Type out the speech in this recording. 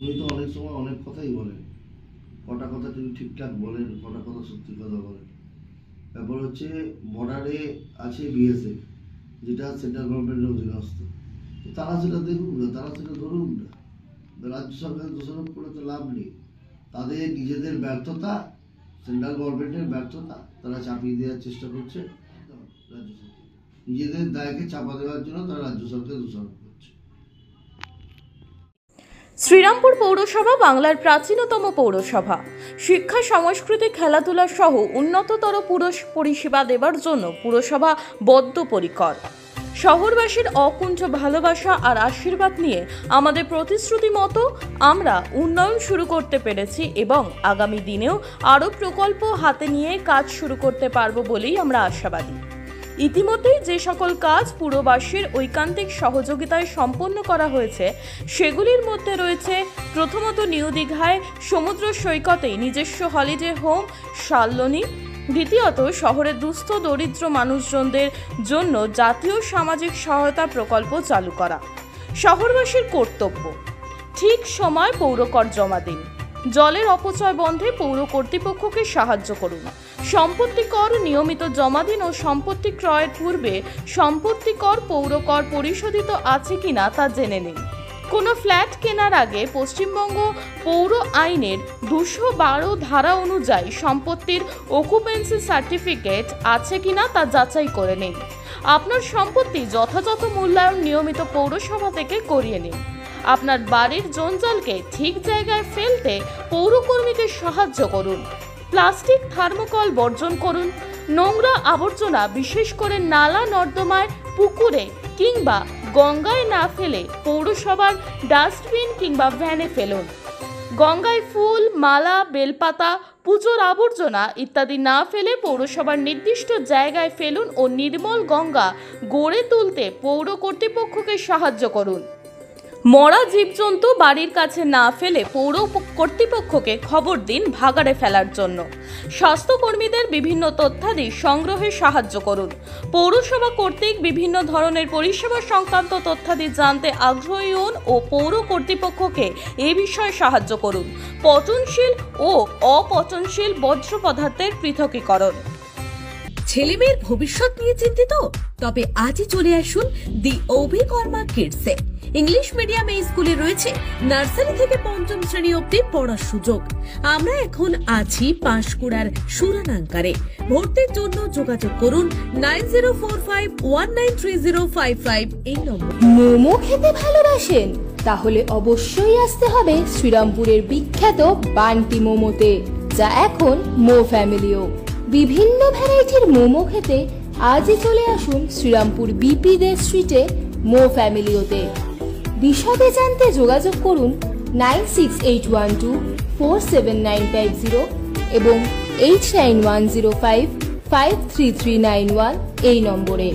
উনি তো অনেক সময় অনেক কথাই বলেন, কটা কথা তিনি ঠিকঠাক বলেন, কটা কথা সত্যি কথা বলেন। তারপর হচ্ছে বর্ডারে আছে বিএসএফ, যেটা সেন্ট্রাল গভর্নমেন্টের অধীনস্থ, তো তারা সেটা দেখুক না, তারা সেটা ধরুক না। রাজ্য সরকার দোষারোপ করে তো লাভ নেই। তাদের নিজেদের ব্যর্থতা, সেন্ট্রাল গভর্নমেন্টের ব্যর্থতা তারা চাপিয়ে দেওয়ার চেষ্টা করছে রাজ্য সরকার। নিজেদের দায়কে চাপা দেওয়ার জন্য তারা রাজ্য সরকার দোষারোপ করছে। শ্রীরামপুর পৌরসভা বাংলার প্রাচীনতম পৌরসভা। শিক্ষা, সংস্কৃতি, খেলাধুলা সহ উন্নততর পরিষেবা দেওয়ার জন্য পুরসভা বদ্ধপরিকর। শহরবাসীর অকুণ্ঠ ভালোবাসা আর আশীর্বাদ নিয়ে আমাদের প্রতিশ্রুতি মতো আমরা উন্নয়ন শুরু করতে পেরেছি এবং আগামী দিনেও আরও প্রকল্প হাতে নিয়ে কাজ শুরু করতে পারব বলেই আমরা আশাবাদী। ইতিমধ্যেই যে সকল কাজ পুরবাসীর ঐকান্তিক সহযোগিতায় সম্পন্ন করা হয়েছে সেগুলির মধ্যে রয়েছে প্রথমত নিউ দীঘায় সমুদ্র সৈকতেই নিজস্ব হলিডে হোম শালনী, দ্বিতীয়ত শহরের দুস্থ দরিদ্র মানুষজনদের জন্য জাতীয় সামাজিক সহায়তা প্রকল্প চালু করা। শহরবাসীর কর্তব্য, ঠিক সময় পৌরকর জমা দিন। জলের অপচয় বন্ধে পৌর কর্তৃপক্ষকে সাহায্য করুন। সম্পত্তি কর নিয়মিত জমা দিন ও সম্পত্তি ক্রয়ের পূর্বে সম্পত্তি কর পৌরকর পরিশোধিত আছে কিনা তা জেনে নিন। কোনো ফ্ল্যাট কেনার আগে পশ্চিমবঙ্গ পৌর আইনের 212 ধারা অনুযায়ী সম্পত্তির অকুপেন্সি সার্টিফিকেট আছে কিনা তা যাচাই করে নিন। আপনার সম্পত্তি যথাযথ মূল্যায়ন নিয়মিত পৌরসভা থেকে করিয়ে নিন। আপনার বাড়ির জঞ্জালকে ঠিক জায়গায় ফেলতে পৌরকর্মীকে সাহায্য করুন। প্লাস্টিক, থার্মোকল বর্জন করুন। নোংরা আবর্জনা বিশেষ করে নালা নর্দমায়, পুকুরে কিংবা গঙ্গায় না ফেলে পৌরসভার ডাস্টবিন কিংবা ভ্যানে ফেলুন। গঙ্গায় ফুল, মালা, বেলপাতা, পুজোর আবর্জনা ইত্যাদি না ফেলে পৌরসভার নির্দিষ্ট জায়গায় ফেলুন ও নির্মল গঙ্গা গড়ে তুলতে পৌর কর্তৃপক্ষকে সাহায্য করুন। মরা জীবজন্তু বাড়ির কাছে না ফেলে পৌর কর্তৃপক্ষকে খবর দিন ভাগাড়ে ফেলার জন্য। স্বাস্থ্যকর্মীদের বিভিন্ন তথ্যাদি সংগ্রহে সাহায্য করুন। পৌরসভা কর্তৃক বিভিন্ন ধরনের পরিষেবা সংক্রান্ত তথ্যাদি জানতে আগ্রহী হন ও পৌর কর্তৃপক্ষকে এ বিষয়ে সাহায্য করুন। পচনশীল ও অপচনশীল বর্জ্য পদার্থের পৃথকীকরণ। ছেলেমেয়ের ভবিষ্যৎ নিয়ে চিন্তিত? তবে আজই চলে আসুন দি অভিকর্মা কিডসে। ইংলিশ মিডিয়াম এই স্কুলে রয়েছে নার্সারি থেকে পঞ্চম শ্রেণী অবধি পড়ার সুযোগ। আমরা এখন আছি পাঁশকুড়ার সুরানাঙ্কারে। ভর্তির জন্য যোগাযোগ করুন 9045193055 এই নম্বর। মোমো খেতে ভালোবাসেন? তাহলে অবশ্যই আসতে হবে শ্রীরামপুরের বিখ্যাত বান্টি মোমোতে, যা এখন মো ফ্যামিলিও। বিভিন্ন ভ্যারাইটির মোমো খেতে আজই চলে আসুন শ্রীরামপুর বিপি দে স্ট্রিটে মো ফ্যামিলিওতে। বিশদে জানতে যোগাযোগ করুন 9681247950 এবং 8910553391 এই নম্বরে।